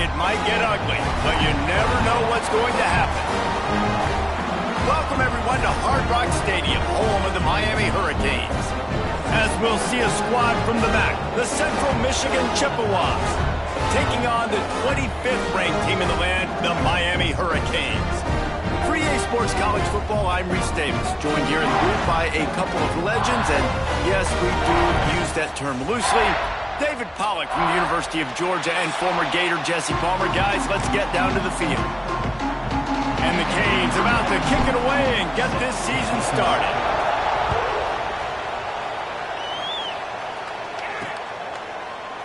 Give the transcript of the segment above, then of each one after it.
It might get ugly, but you never know what's going to happen. Welcome, everyone, to Hard Rock Stadium, home of the Miami Hurricanes. As we'll see a squad from the back, the Central Michigan Chippewas, taking on the 25th ranked team in the land, the Miami Hurricanes. For EA Sports College Football, I'm Reese Davis, joined here in the booth by a couple of legends, and yes, we do use that term loosely. David Pollack from the University of Georgia and former Gator Jesse Palmer. Guys, let's get down to the field. And the Canes about to kick it away and get this season started.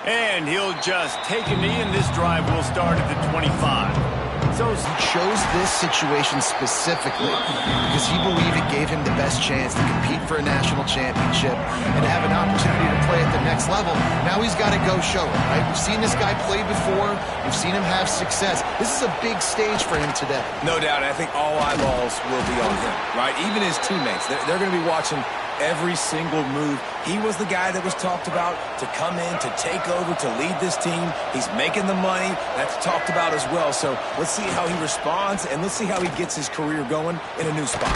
And he'll just take a knee, and this drive will start at the 25. So he chose this situation specifically because he believed it gave him the best chance to compete for a national championship and have an opportunity to play at the next level. Now he's got to go show it, right? We've seen this guy play before. We've seen him have success. This is a big stage for him today. No doubt. I think all eyeballs will be on him, right? Even his teammates. They're going to be watching every single move. He was the guy that was talked about to come in, to take over, to lead this team. He's making the money. That's talked about as well. So let's see how he responds, and let's see how he gets his career going in a new spot.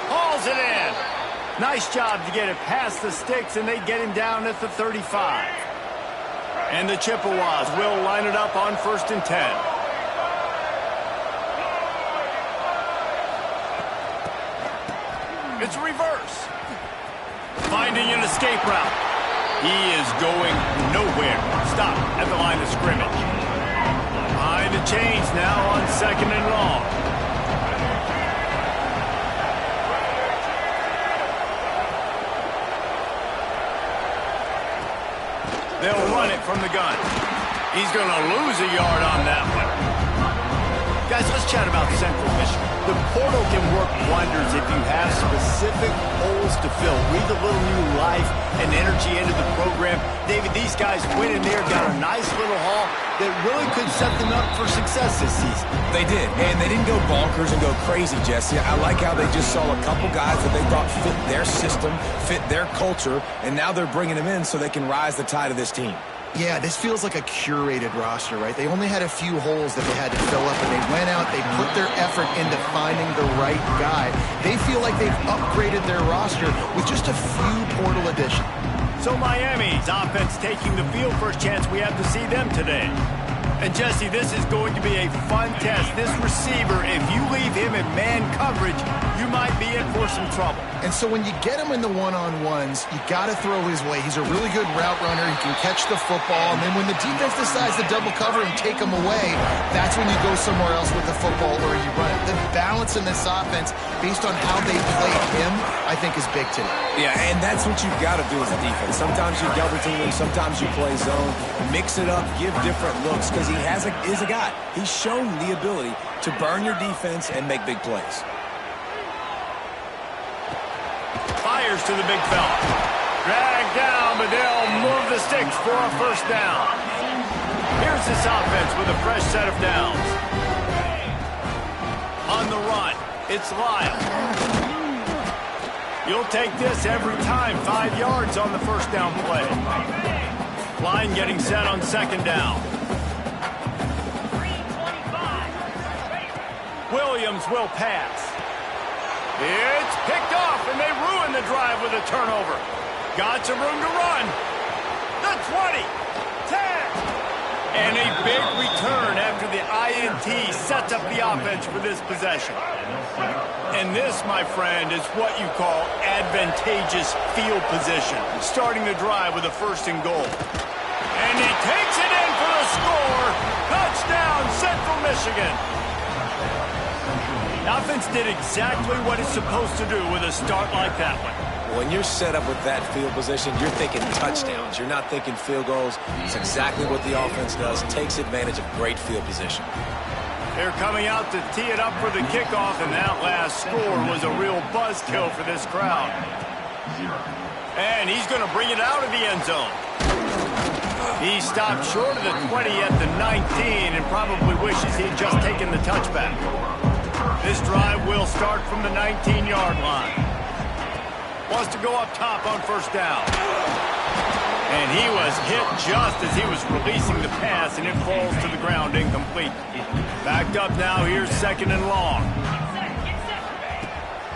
Hauls it in. Nice job to get it past the sticks, and they get him down at the 35. And the Chippewas will line it up on 1st and 10. It's a reverse. Finding an escape route. He is going nowhere. Stop at the line of scrimmage. Behind the chains now on 2nd and long. They'll run it from the gun. He's going to lose a yard on that one. Guys, let's chat about Central Michigan. The portal can work wonders if you have specific holes to fill. Breathe a little new life and energy into the program. David, these guys went in there, got a nice little haul that really could set them up for success this season. They did, and they didn't go bonkers and go crazy, Jesse. I like how they just saw a couple guys that they thought fit their system, fit their culture, and now they're bringing them in so they can rise the tide of this team. Yeah, this feels like a curated roster, right? They only had a few holes that they had to fill up, and they went out, they put their effort into finding the right guy. They feel like they've upgraded their roster with just a few portal additions. So Miami's offense taking the field. First chance we have to see them today. And Jesse, this is going to be a fun test. This receiver, if you leave him in man coverage, you might be in for some trouble. And so when you get him in the one-on-ones, you got to throw his way. He's a really good route runner. He can catch the football. And then when the defense decides to double cover and take him away, that's when you go somewhere else with the football or you run it. The balance in this offense, based on how they play him, I think is big today. Yeah, and that's what you've got to do as a defense. Sometimes you double team him, sometimes you play zone. Mix it up, give different looks, because he is a guy. He's shown the ability to burn your defense and make big plays. Fires to the big fella. Dragged down, but they'll move the sticks for a first down. Here's this offense with a fresh set of downs. On the run, it's Lyle. You'll take this every time. 5 yards on the first down play. Line getting set on 2nd down. Williams will pass. It's picked off, and they ruin the drive with a turnover. Got some room to run. The 20, 10. And a big return after the INT sets up the offense for this possession. And this, my friend, is what you call advantageous field position. Starting the drive with a 1st and goal. And he takes it in for the score. Touchdown, Central Michigan. The offense did exactly what it's supposed to do with a start like that one. When you're set up with that field position, you're thinking touchdowns. You're not thinking field goals. It's exactly what the offense does. Takes advantage of great field position. They're coming out to tee it up for the kickoff, and that last score was a real buzzkill for this crowd. And he's going to bring it out of the end zone. He stopped short of the 20 at the 19 and probably wishes he'd just taken the touchback. This drive will start from the 19-yard line. Wants to go up top on 1st down. And he was hit just as he was releasing the pass, and it falls to the ground incomplete. complete. Backed up now. Here's 2nd and long.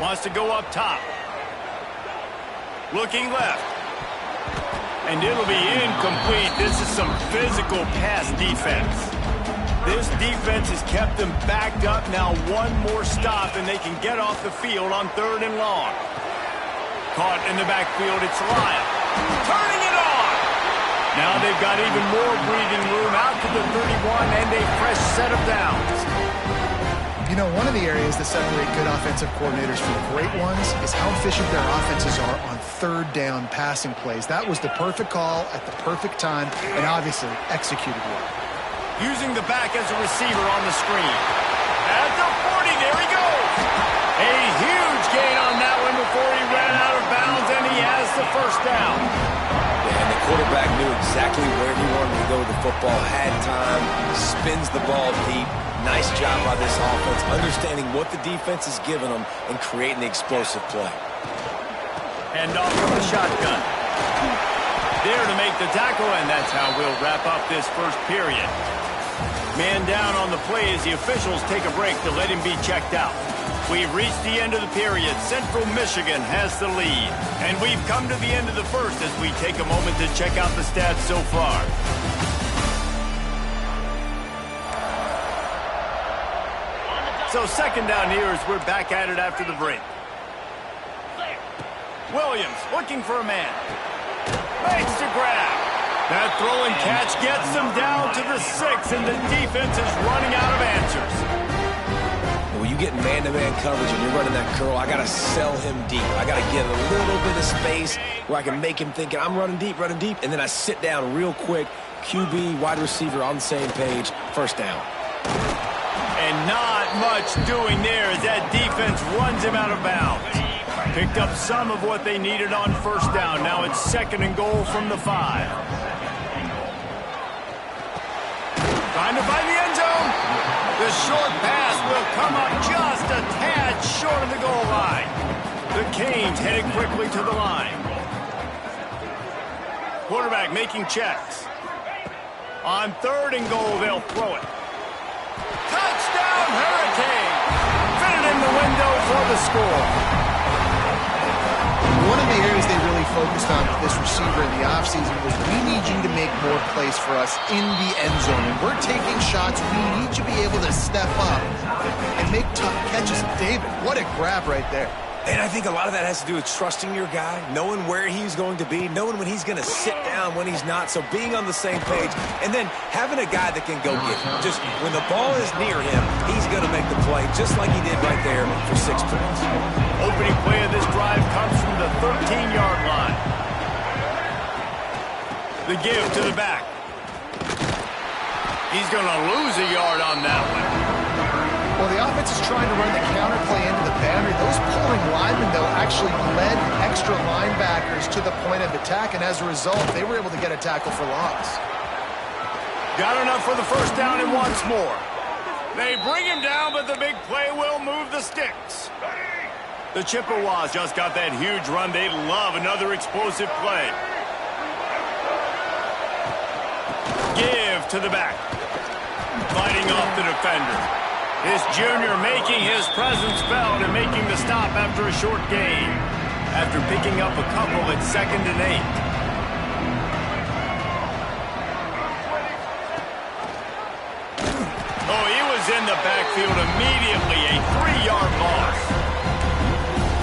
Wants to go up top. Looking left. And it'll be incomplete. This is some physical pass defense. This defense has kept them backed up. Now one more stop, and they can get off the field on 3rd and long. Caught in the backfield. It's Lyle. Turning it on. Now they've got even more breathing room out to the 31 and a fresh set of downs. You know, one of the areas that separate good offensive coordinators from great ones is how efficient their offenses are on 3rd down passing plays. That was the perfect call at the perfect time and obviously executed well. Using the back as a receiver on the screen. At the 40, there he goes. A huge gain on that one before he ran out of bounds, and he has the 1st down. And the quarterback knew exactly where he wanted to go with the football, had time, spins the ball deep. Nice job by this offense, understanding what the defense is giving them and creating the explosive play. Hand off from the shotgun. There to make the tackle, and that's how we'll wrap up this 1st period. Man down on the play as the officials take a break to let him be checked out. We've reached the end of the period. Central Michigan has the lead. And we've come to the end of the 1st as we take a moment to check out the stats so far. So 2nd down here as we're back at it after the break. Williams looking for a man. Makes the grab. That throw and catch gets them down to the 6, and the defense is running out of answers. When you get man-to-man coverage and you're running that curl, I got to sell him deep. I got to get a little bit of space where I can make him think I'm running deep, and then I sit down real quick. QB, wide receiver on the same page. 1st down. And not much doing there as that defense runs him out of bounds. Picked up some of what they needed on 1st down. Now it's 2nd and goal from the 5. Trying to find the end zone. The short pass will come up just a tad short of the goal line. The Canes headed quickly to the line. Quarterback making checks. On 3rd and goal, they'll throw it. Touchdown, Hurricane! Fitted in the window for the score. One of the areas they really focused on with this receiver in the offseason was we need you to make more plays for us in the end zone. And we're taking shots. We need you to be able to step up and make tough catches. David, what a grab right there. And I think a lot of that has to do with trusting your guy, knowing where he's going to be, knowing when he's going to sit down, when he's not. So being on the same page, and then having a guy that can go get him. Just when the ball is near him, he's going to make the play, just like he did right there for 6 points. Opening play of this drive comes from the 13-yard line. The give to the back. He's going to lose a yard on that one. Well, the offense is trying to run the counter play into the boundary. Those pulling linemen, though, actually led extra linebackers to the point of attack, and as a result, they were able to get a tackle for loss. Got enough for the 1st down and once more. They bring him down, but the big play will move the sticks. The Chippewas just got that huge run. They love another explosive play. Give to the back. Fighting off the defender. This junior making his presence felt and making the stop after a short gain. After picking up a couple at 2nd and 8. Oh, he was in the backfield immediately. A 3-yard loss.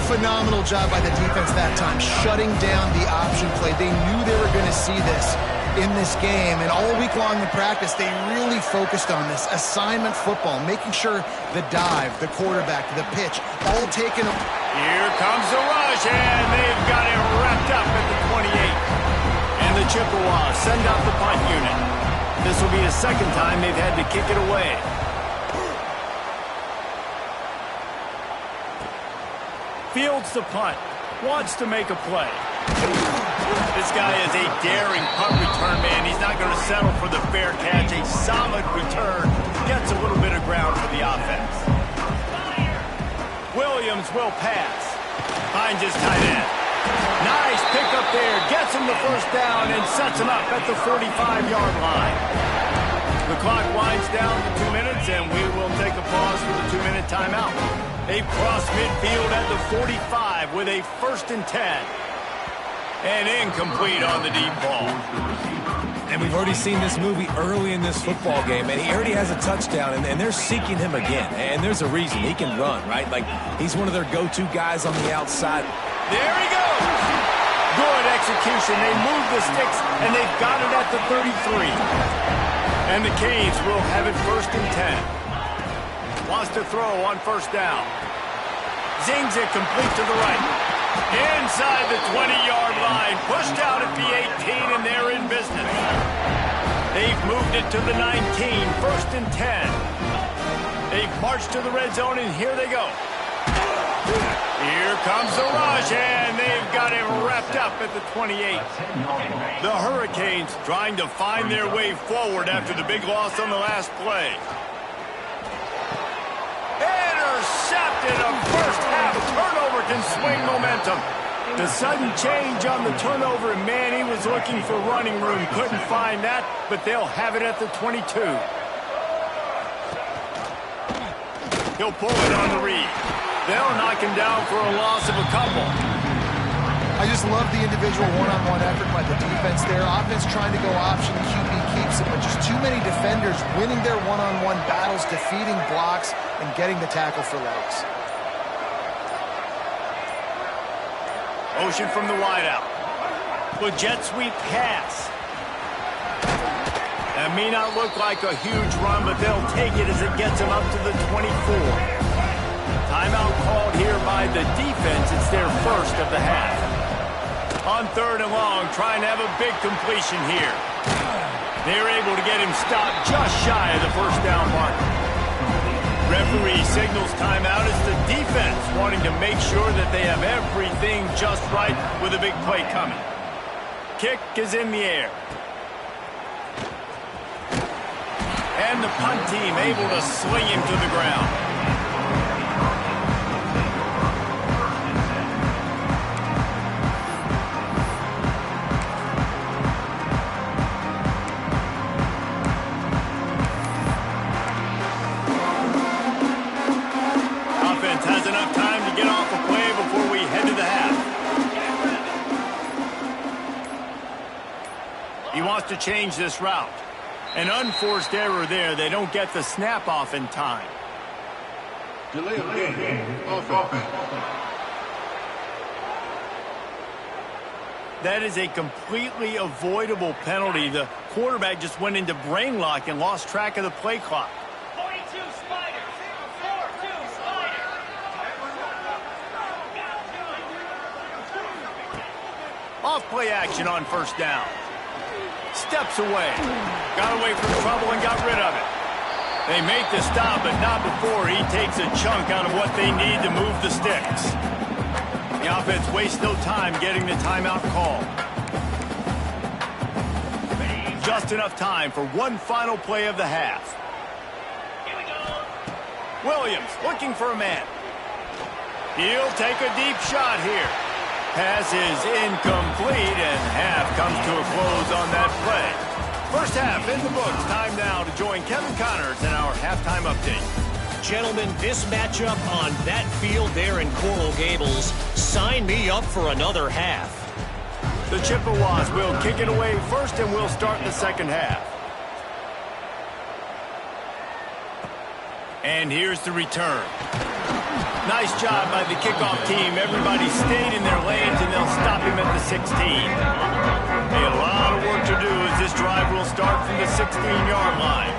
Phenomenal job by the defense that time, shutting down the option play. They knew they were going to see this in this game, and all week long in practice, they really focused on this assignment football, making sure the dive, the quarterback, the pitch, all taken. Here comes the rush, and they've got it wrapped up at the 28. And the Chippewas send out the punt unit. This will be the 2nd time they've had to kick it away. Fields the punt, wants to make a play. This guy is a daring punt return man. He's not going to settle for the fair catch. A solid return. Gets a little bit of ground for the offense. Williams will pass. Finds his tight end. Nice pickup there. Gets him the 1st down and sets him up at the 45-yard line. The clock winds down to 2 minutes, and we will take a pause for the 2-minute timeout. A cross midfield at the 45 with a 1st and 10. And incomplete on the deep ball. And we've already seen this movie early in this football game, and he already has a touchdown, and they're seeking him again. And there's a reason. He can run, right? Like, he's one of their go-to guys on the outside. There he goes! Good execution. They move the sticks, and they've got it at the 33. And the Canes will have it 1st and 10. Wants to throw on 1st down. Zings it complete to the right. Inside the 20-yard line. Pushed out at the 18, and they're in business. They've moved it to the 19. 1st and 10. They've marched to the red zone, and here they go. Here comes the rush, and they've got him wrapped up at the 28. The Hurricanes trying to find their way forward after the big loss on the last play. Intercepted. A first-half turnover can swing momentum. The sudden change on the turnover, and man, he was looking for running room. Couldn't find that, but they'll have it at the 22. He'll pull it on the read. They'll knock him down for a loss of a couple. I just love the individual one-on-one effort by the defense there. Offense trying to go option, QB keeps it, but just too many defenders winning their one-on-one battles, defeating blocks, and getting the tackle for legs. Motion from the wideout. With jet sweep pass. That may not look like a huge run, but they'll take it as it gets them up to the 24. Timeout called here by the defense. It's their 1st of the half. On 3rd and long, trying to have a big completion here. They're able to get him stopped just shy of the 1st down mark. Referee signals timeout. It's the defense wanting to make sure that they have everything just right with a big play coming. Kick is in the air. And the punt team able to sling him to the ground. Has enough time to get off a play before we head to the half. He wants to change this route. An unforced error there. They don't get the snap off in time. Delay of game. Offense. That is a completely avoidable penalty. The quarterback just went into brain lock and lost track of the play clock. Off-play action on 1st down. Steps away. Got away from trouble and got rid of it. They make the stop, but not before he takes a chunk out of what they need to move the sticks. The offense wastes no time getting the timeout call. Just enough time for one final play of the half. Williams looking for a man. He'll take a deep shot here. Pass is incomplete, and half comes to a close on that play. 1st half in the books. Time now to join Kevin Connors in our halftime update. Gentlemen, this matchup on that field there in Coral Gables, sign me up for another half. The Chippewas will kick it away first, and we'll start the 2nd half. And here's the return. Nice job by the kickoff team. Everybody stayed in their lanes, and they'll stop him at the 16. A lot of work to do as this drive will start from the 16-yard line.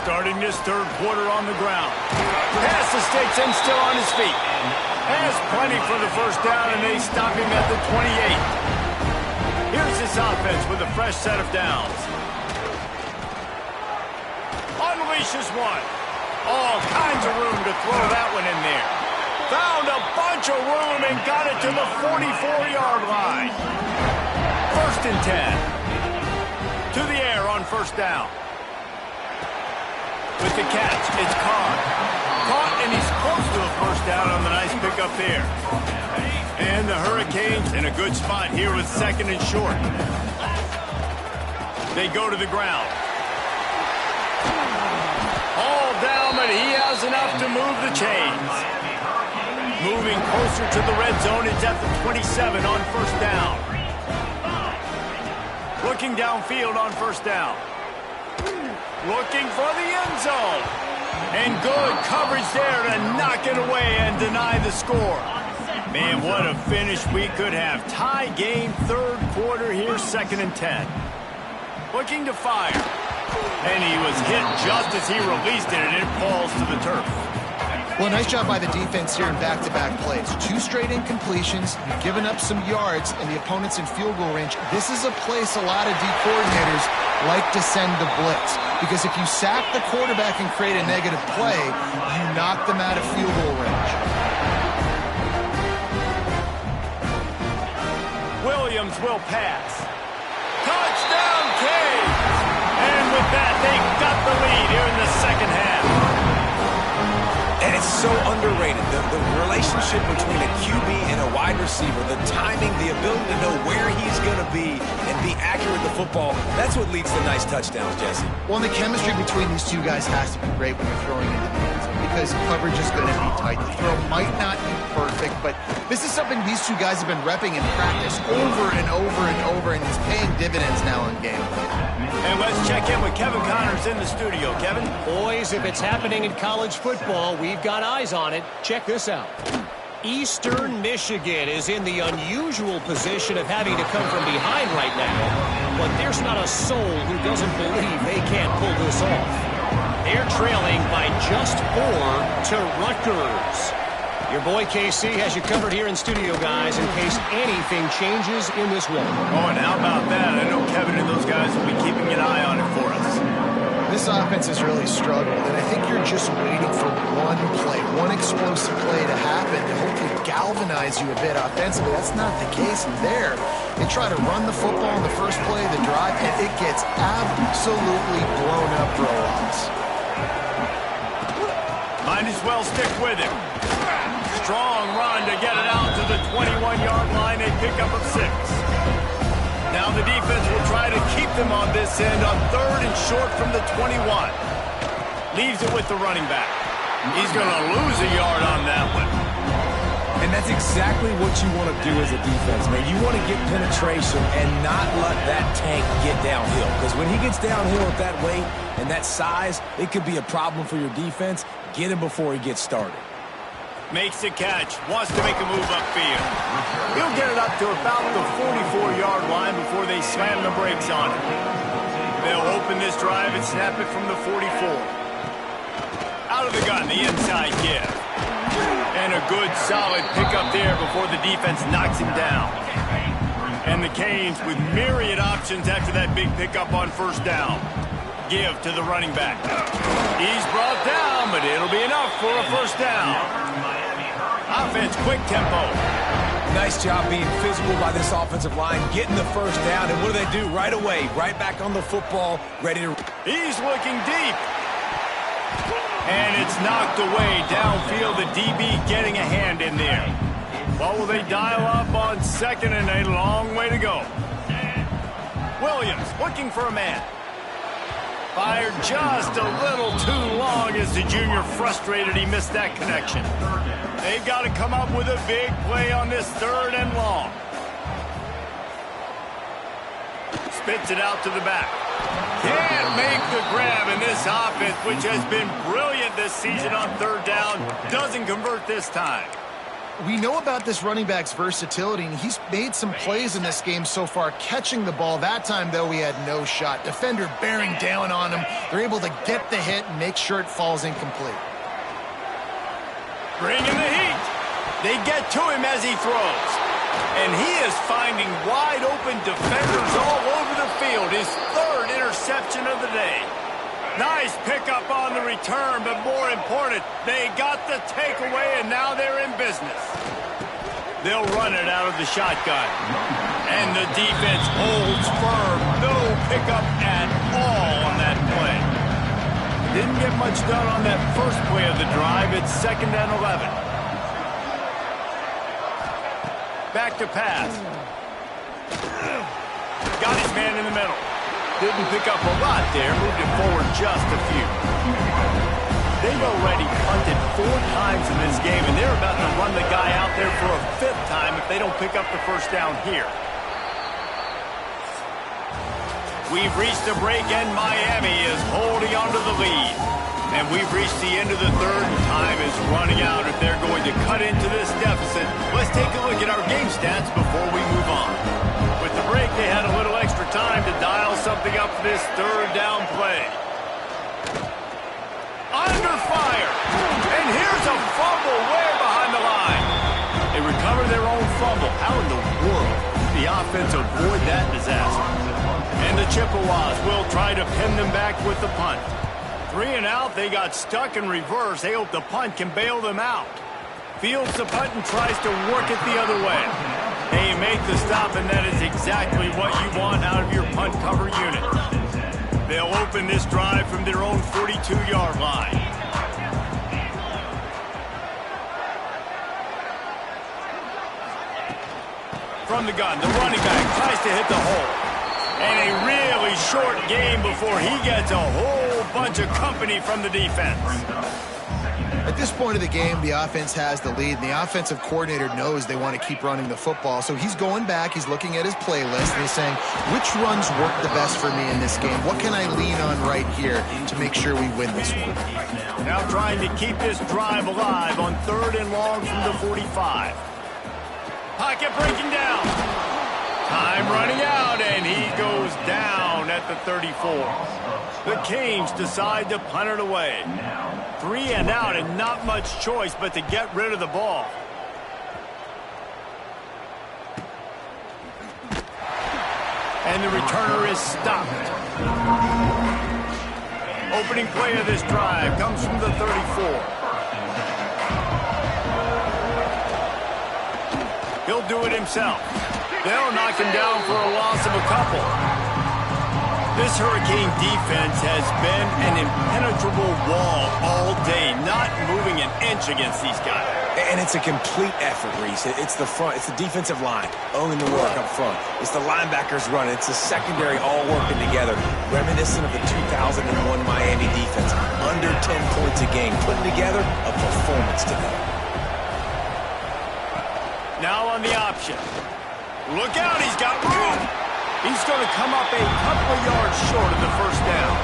Starting this 3rd quarter on the ground. Past the sticks and still on his feet. Has plenty for the 1st down, and they stop him at the 28. Here's this offense with a fresh set of downs. Unleashes one. All kinds of room to throw that one in there. Found a bunch of room and got it to the 44-yard line. 1st and 10. To the air on 1st down. With the catch, it's caught. Caught, and he's close to the 1st down on the nice pickup there. And the Hurricanes in a good spot here with 2nd and short. They go to the ground. enough to move the chains. Moving closer to the red zone, it's at the 27 on first down. Looking downfield on first down. Looking for the end zone. And good coverage there to knock it away and deny the score. Man, what a finish we could have. Tie game, third quarter here, 2nd and 10. Looking to fire. And he was hit just as he released it, and it falls to the turf. Well, nice job by the defense here in back-to-back plays. 2 straight incompletions. You've given up some yards, and the opponent's in field goal range. This is a place a lot of D coordinators like to send the blitz. Because if you sack the quarterback and create a negative play, you knock them out of field goal range. Williams will pass. Touchdown, Canes! And with that, they got the lead here in the second half. And it's so underrated, the relationship between a QB and a wide receiver, the timing, the ability to know where he's going to be and be accurate with the football, that's what leads to nice touchdowns, Jesse. Well, the chemistry between these two guys has to be great when you're throwing into the end zone because coverage is going to be tight. The throw might not be perfect, but this is something these two guys have been repping in practice over and over and over, and it's paying dividends now in game. And let's check in with Kevin Connors in the studio. Kevin? Boys, if it's happening in college football, we've got eyes on it. Check this out. Eastern Michigan is in the unusual position of having to come from behind right now, but there's not a soul who doesn't believe they can't pull this off. They're trailing by just 4 to Rutgers. Your boy KC has you covered here in studio, guys, in case anything changes in this one. Oh, and how about that? I know Kevin and those guys will be keeping an eye on it for us. This offense has really struggled, and I think you're just waiting for one play, one explosive play to happen to hopefully galvanize you a bit offensively. That's not the case there. They try to run the football in the first play of the drive, and it gets absolutely blown up for a loss. Might as well stick with him. Strong run to get it out to the 21-yard line, a pickup of 6. Now the defense will try to keep them on this end on 3rd and short from the 21. Leaves it with the running back. He's going to lose a yard on that one. And that's exactly what you want to do as a defense, man. You want to get penetration and not let that tank get downhill. Because when he gets downhill at that weight and that size, it could be a problem for your defense. Get him before he gets started. Makes the catch, wants to make a move upfield. He'll get it up to about the 44-yard line before they slam the brakes on it. They'll open this drive and snap it from the 44. Out of the gun, the inside give. And a good, solid pickup there before the defense knocks him down. And the Canes with myriad options after that big pickup on first down. Give to the running back. He's brought down, but it'll be enough for a first down. Offense, quick tempo. Nice job being physical by this offensive line, getting the first down, and what do they do right away? Right back on the football, ready to... He's looking deep. And it's knocked away downfield, the DB getting a hand in there. What will they dial up on 2nd and a long way to go? Williams looking for a man. Fired just a little too long as the junior frustrated he missed that connection. They've got to come up with a big play on this 3rd and long. Spits it out to the back. Can't make the grab, and this offense, which has been brilliant this season on 3rd down, doesn't convert this time. We know about this running back's versatility, and he's made some plays in this game so far, catching the ball. That time, though, he had no shot. Defender bearing down on him. They're able to get the hit and make sure it falls incomplete. Bringing the heat. They get to him as he throws. And he is finding wide-open defenders all over the field. His 3rd interception of the day. Nice pickup on the return, but more important, they got the takeaway, and now they're in business. They'll run it out of the shotgun. And the defense holds firm. No pickup at all on that play. Didn't get much done on that first play of the drive. It's 2nd and 11. Back to pass. Got his man in the middle. Didn't pick up a lot there. Moved it forward just a few. They've already punted 4 times in this game, and they're about to run the guy out there for a 5th time if they don't pick up the first down here. We've reached a break, and Miami is holding on to the lead. And we've reached the end of the third, and time is running out if they're going to cut into this deficit. Let's take a look at our game stats before we move on. With the break, they had a little extra time to dial something up for this third down play. Under fire. And here's a fumble way behind the line. They recover their own fumble. How in the world did the offense avoid that disaster? And the Chippewas will try to pin them back with the punt. 3 and out, they got stuck in reverse. They hope the punt can bail them out. Fields the punt and tries to work it the other way. They make the stop, and that is exactly what you want out of your punt cover unit. They'll open this drive from their own 42-yard line. From the gun, the running back tries to hit the hole. And a really short game before he gets a whole bunch of company from the defense. At this point of the game, the offense has the lead, and the offensive coordinator knows they want to keep running the football. So he's going back, he's looking at his playlist, and he's saying, which runs work the best for me in this game? What can I lean on right here to make sure we win this one? Now trying to keep this drive alive on 3rd and long from the 45. Pocket breaking down. Time running out, and he goes down at the 34. The Canes decide to punt it away. 3 and out, and not much choice but to get rid of the ball. And the returner is stopped. Opening play of this drive comes from the 34. He'll do it himself. They'll knock him down for a loss of a couple. This Hurricane defense has been an impenetrable wall all day, not moving an inch against these guys. And it's a complete effort, Reese. It's the front. It's the defensive line owning the work up front. It's the linebackers running. It's the secondary all working together, reminiscent of the 2001 Miami defense. Under 10 points a game, putting together a performance today. Now on the option. Look out, he's got room. He's going to come up a couple of yards short of the first down.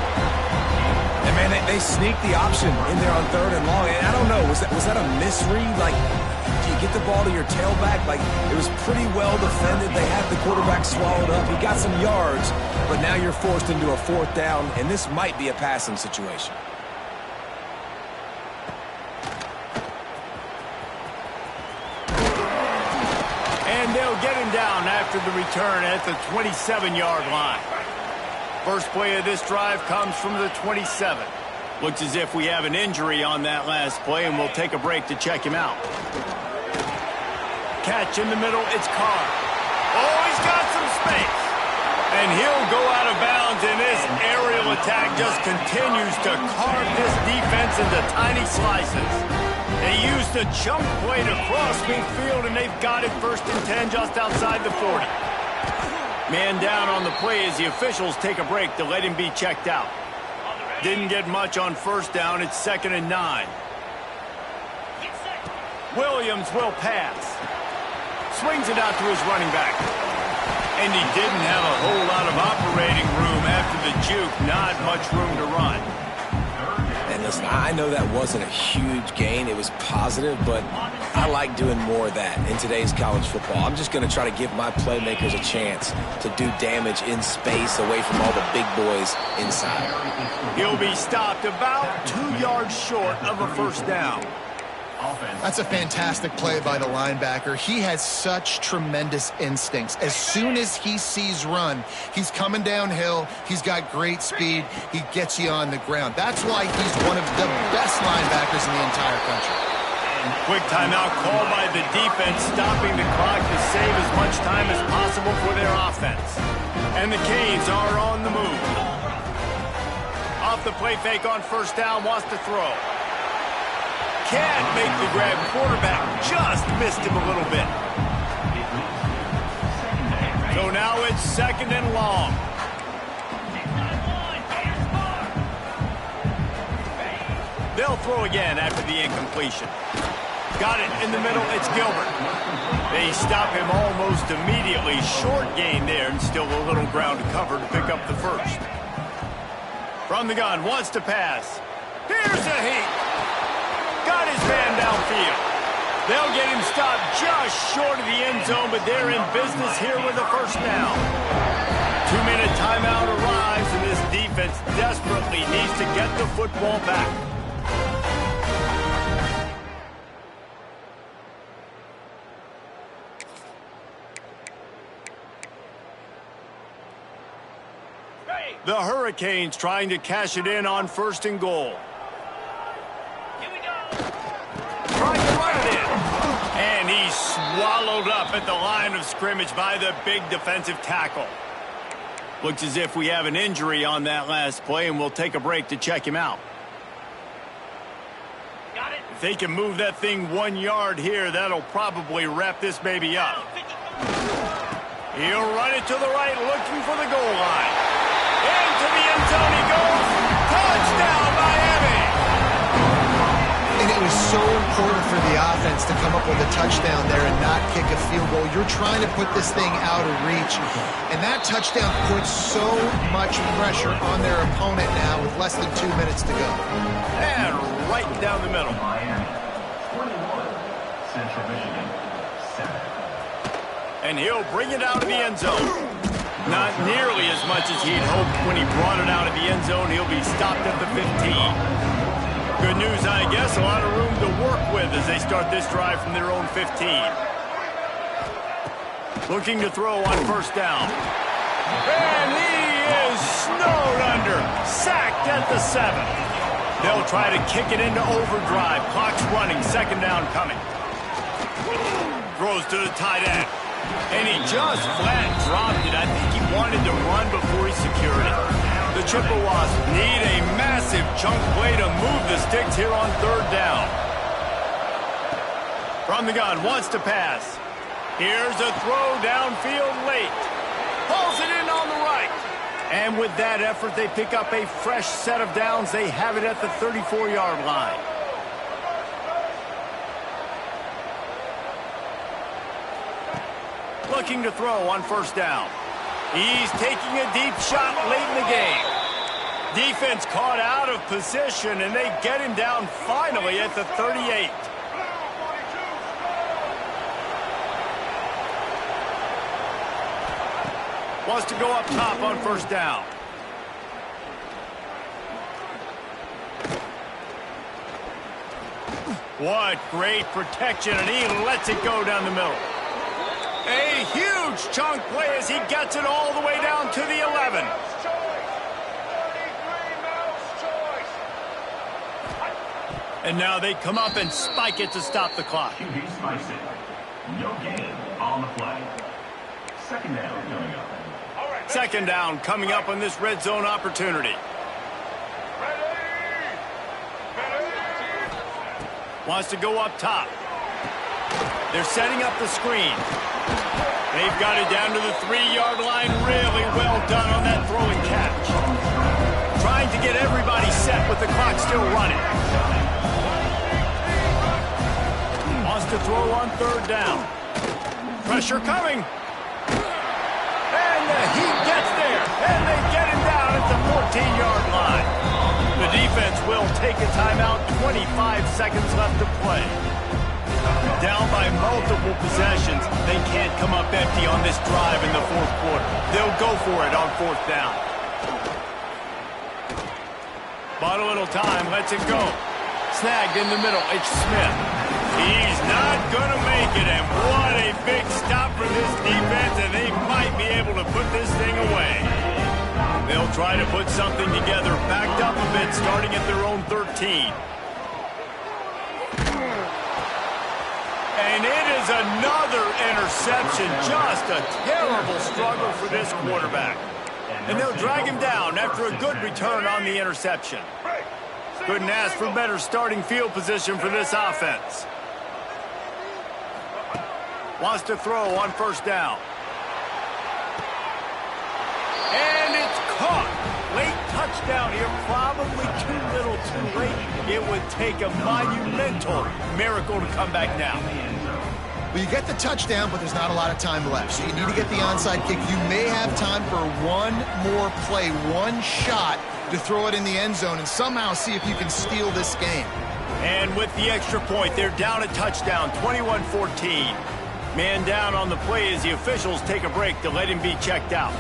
And, man, they sneaked the option in there on 3rd and long. And I don't know, was that a misread? Like, do you get the ball to your tailback? Like, it was pretty well defended. They had the quarterback swallowed up. He got some yards, but now you're forced into a 4th down, and this might be a passing situation. And they'll get him down after the return at the 27-yard line. First play of this drive comes from the 27. Looks as if we have an injury on that last play, and we'll take a break to check him out. Catch in the middle, it's Carr. Oh, he's got some space. And he'll go out of bounds, and this aerial attack just continues to carve this defense into tiny slices. They used a jump play to cross midfield, and they've got it 1st and 10 just outside the 40. Man down on the play as the officials take a break to let him be checked out. Didn't get much on 1st down. It's 2nd and 9. Williams will pass. Swings it out to his running back. And he didn't have a whole lot of operating room after the juke. Not much room to run. And listen, I know that wasn't a huge gain. It was positive, but I like doing more of that in today's college football. I'm just going to try to give my playmakers a chance to do damage in space away from all the big boys inside. He'll be stopped about 2 yards short of a 1st down. That's a fantastic play by the linebacker. He has such tremendous instincts. As soon as he sees run, he's coming downhill. He's got great speed. He gets you on the ground. That's why he's one of the best linebackers in the entire country. Quick timeout called by the defense, stopping the clock to save as much time as possible for their offense. And the Canes are on the move. Off the play fake on 1st down, wants to throw. Can't make the grab. Quarterback just missed him a little bit. So now it's 2nd and long. They'll throw again after the incompletion. Got it in the middle. It's Gilbert. They stop him almost immediately. Short gain there and still a little ground to cover to pick up the first. From the gun, wants to pass. Here's a heat. Got his man downfield. They'll get him stopped just short of the end zone, but they're in business here with a first down. 2-minute timeout arrives, and this defense desperately needs to get the football back. The Hurricanes trying to cash it in on 1st and goal. Here we go. Trying to run it in. And he's swallowed up at the line of scrimmage by the big defensive tackle. Looks as if we have an injury on that last play, and we'll take a break to check him out. Got it. If they can move that thing 1 yard here, that'll probably wrap this baby up. He'll run it to the right, looking for the goal line. Into the end zone he goes. Touchdown, Miami! And it was so important for the offense to come up with a touchdown there and not kick a field goal. You're trying to put this thing out of reach. And that touchdown puts so much pressure on their opponent now with less than 2 minutes to go. And right down the middle. Miami, 21, Central Michigan, 7. And he'll bring it out of the end zone. Not nearly as much as he'd hoped when he brought it out of the end zone. He'll be stopped at the 15. Good news, I guess. A lot of room to work with as they start this drive from their own 15. Looking to throw on 1st down. And he is snowed under. Sacked at the 7. They'll try to kick it into overdrive. Clock's running. 2nd down coming. Throws to the tight end. And he just flat dropped it. I think he wanted to run before he secured it. The Chippewas need a massive chunk play to move the sticks here on 3rd down. From the gun, wants to pass. Here's a throw downfield late. Pulls it in on the right. And with that effort, they pick up a fresh set of downs. They have it at the 34-yard line. Looking to throw on 1st down. He's taking a deep shot late in the game. Defense caught out of position, and they get him down finally at the 38. Wants to go up top on 1st down. What great protection, and he lets it go down the middle. A huge chunk play as he gets it all the way down to the 11. And now they come up and spike it to stop the clock. QB spikes it. No gain on the play. 2nd down coming up. 2nd down coming up on this red zone opportunity. Wants to go up top. They're setting up the screen. They've got it down to the 3-yard line. Really well done on that throw and catch. Trying to get everybody set with the clock still running. Wants to throw on 3rd down. Pressure coming. And the Heat gets there. And they get him down at the 14-yard line. The defense will take a timeout. 25 seconds left to play. Down by multiple possessions. They can't come up empty on this drive in the 4th quarter. They'll go for it on 4th down. Bought a little time, lets it go. Snagged in the middle, it's Smith. He's not going to make it, and what a big stop for this defense, and they might be able to put this thing away. They'll try to put something together, backed up a bit, starting at their own 13. And it is another interception. Just a terrible struggle for this quarterback. And they'll drag him down after a good return on the interception. Couldn't ask for better starting field position for this offense. Wants to throw on 1st down. And it's caught. Late touchdown here. Probably too little too late. It would take a monumental miracle to come back now. Well, you get the touchdown, but there's not a lot of time left. So you need to get the onside kick. You may have time for one more play, one shot to throw it in the end zone and somehow see if you can steal this game. And with the extra point, they're down a touchdown, 21-14. Man down on the play as the officials take a break to let him be checked out.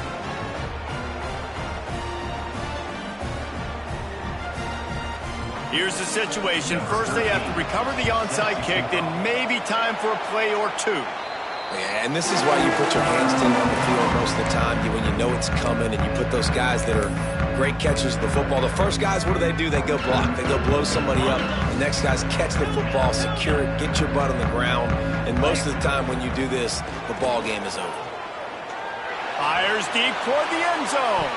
Here's the situation. First, they have to recover the onside kick, then maybe time for a play or two. Yeah, and this is why you put your hands in on the field most of the time. When you know it's coming and you put those guys that are great catchers of the football. The first guys, what do? They go block. They go blow somebody up. The next guys catch the football, secure it, get your butt on the ground. And most of the time when you do this, the ball game is over. Fires deep toward the end zone.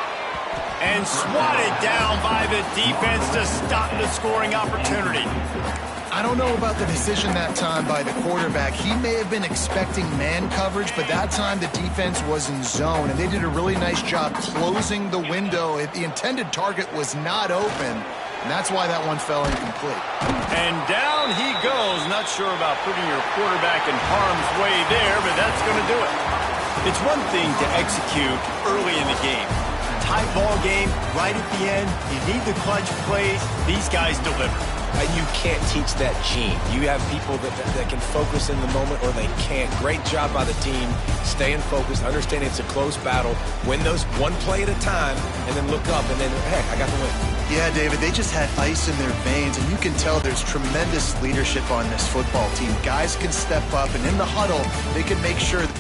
And swatted down by the defense to stop the scoring opportunity. I don't know about the decision that time by the quarterback. He may have been expecting man coverage, but that time the defense was in zone, and they did a really nice job closing the window. The intended target was not open, and that's why that one fell incomplete. And down he goes. Not sure about putting your quarterback in harm's way there, but that's going to do it. It's one thing to execute early in the game. Tight ball game, right at the end. You need the clutch plays. These guys deliver. You can't teach that gene. You have people that can focus in the moment or they can't. Great job by the team, staying focused, understanding it's a close battle, win those one play at a time, and then look up and then, hey, I got the win. Yeah, David, they just had ice in their veins, and you can tell there's tremendous leadership on this football team. Guys can step up, and in the huddle, they can make sure that